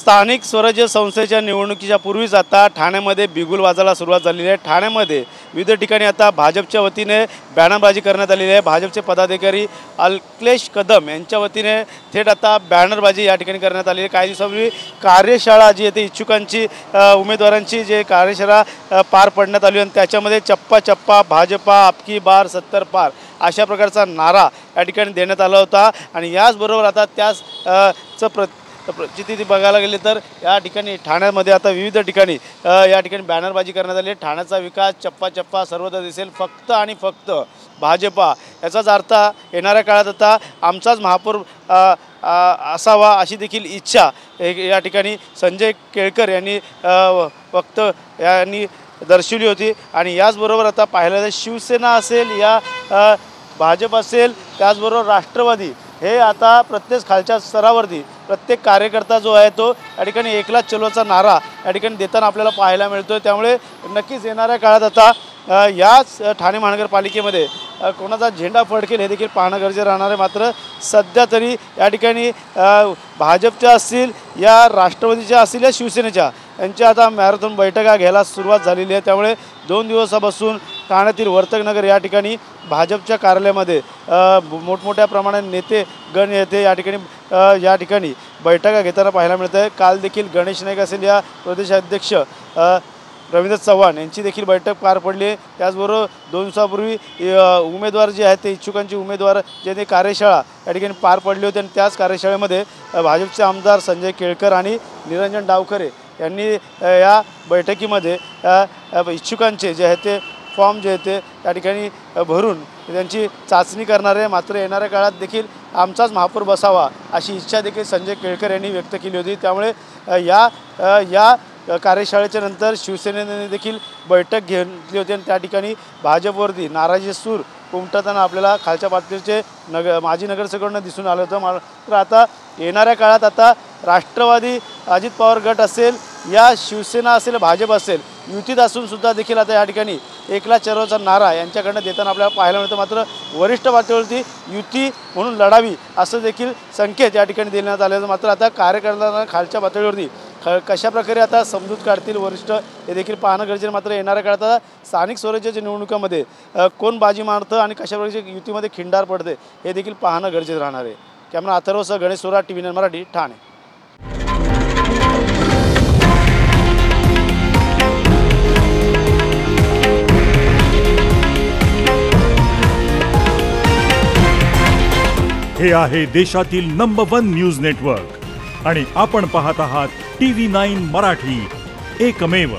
स्थानिक स्वराज्य संस्थेच्या निवडणुकीच्या पूर्वीच आता ठाण्यामध्ये बिगुल वाजायला सुरुवात झालेली आहे। ठाण्यामध्ये विविध ठिकाणी आता भाजपच्या वतीने बॅनरबाजी करण्यात आलेली आहे। भाजपचे पदाधिकारी अखिलेश कदम यांच्या वतीने थेट आता बॅनरबाजी या ठिकाणी करण्यात आलेली आहे। काही दिवसापूर्वी कार्यशाळा जी आहे ती इच्छुकांची उमेदवारांची जे कार्यशाळा पार पडण्यात आली आणि त्याच्यामध्ये चप्पा चप्पा भाजपा आपकी बार 70 पार अशा प्रकारचा नारा या ठिकाणी देण्यात आला होता। आणि याचबरोबर आता त्याच चिती बघायला गेले तर या ठिकाणी ठाण्यामध्ये आता विविध ठिकाणी या ठिकाणी बॅनरबाजी करण्यात आली आहे। ठाण्याचा विकास चप्पा चप्पा सर्वत्र दिसेल, फक्त आणि फक्त भाजपा। याचाच अर्थ येणाऱ्या काळात आता आमचाच महापौर असावा अशी देखील इच्छा या ठिकाणी संजय केळकर यांनी यांनी दर्शवली होती। आणि याचबरोबर आता पाहिलं तर शिवसेना असेल या भाजप असेल त्याचबरोबर राष्ट्रवादी हे आता प्रत्येक खालच्या स्तरावरती प्रत्येक कार्यकर्ता जो आहे तो या ठिकाणी एकलाच चलोचा नारा या ठिकाणी देताना आपल्याला पाहायला मिळतो। त्यामुळे नक्कीच येणाऱ्या काळात आता याच ठाणे महानगरपालिकेमध्ये कोणाचा झेंडा फडकेल हे देखील पाहणं गरजेचं राहणार आहे। मात्र सध्या तरी या ठिकाणी भाजपच्या असतील या राष्ट्रवादीच्या असतील या शिवसेनेच्या यांच्या आता मॅरेथॉन बैठका घ्यायला सुरुवात झालेली आहे। त्यामुळे 2 दिवसापासून ठाण्यातील वर्तकनगर या ठिकाणी भाजपच्या कार्यालयामध्ये मोठमोठ्या प्रमाणात नेते गण येते या ठिकाणी बैठका घेताना पाहायला मिळत आहे। काल देखील गणेश नाईक असेल या प्रदेशाध्यक्ष रवींद्र चव्हाण यांची देखील बैठक पार पडली आहे। त्याचबरोबर 2 दिवसापूर्वी उमेदवार जे आहेत ते इच्छुकांची उमेदवार जे ते कार्यशाळा या ठिकाणी पार पडली होती आणि त्याच कार्यशाळेमध्ये भाजपचे आमदार संजय केळकर आणि निरंजन डावखरे यांनी या बैठकीमध्ये इच्छुकांचे जे आहेत ते फॉर्म जे आहेत ते या ठिकाणी भरून त्यांची चाचणी करणार आहे। मात्र येणाऱ्या काळात देखील आमचाच महापौर बसावा अशी इच्छा देखील संजय केळकर यांनी व्यक्त केली होती। त्यामुळे या कार्यशाळेच्या नंतर शिवसेनेने देखील बैठक घेतली होती आणि त्या ठिकाणी भाजपवरती नाराजी सूर उमटताना आपल्याला खालच्या पातळीचे माजी नगरसेवकांना दिसून आलं होतं। मात्र आता येणाऱ्या काळात आता राष्ट्रवादी अजित पवार गट असेल या शिवसेना असेल भाजप असेल युतीत असून सुद्धा देखील आता या ठिकाणी एकला चलोचा नारा यांच्याकडनं देताना आपल्याला पाहायला मिळतं। मात्र वरिष्ठ पातळीवरती युती म्हणून लढावी असं देखील संकेत या ठिकाणी देण्यात आले। मात्र आता कार्यकर्त्यांना खालच्या पातळीवरती कशाप्रकारे आता समजूत काढतील वरिष्ठ हे देखील पाहणं गरजेचं। मात्र येणाऱ्या काळात आता स्थानिक स्वराज्याच्या निवडणुकामध्ये कोण बाजी मारतं आणि कशाप्रकारे युतीमध्ये खिंडार पडते हे देखील पाहणं गरजेचं राहणार आहे। कॅमेरा अथर्वसह गणेश सोरा, TV9 मराठी, ठाणे। हे आहे देशातील नंबर 1 न्यूज नेटवर्क आणि आपण पाहत आहात TV9 मराठी, एकमेव।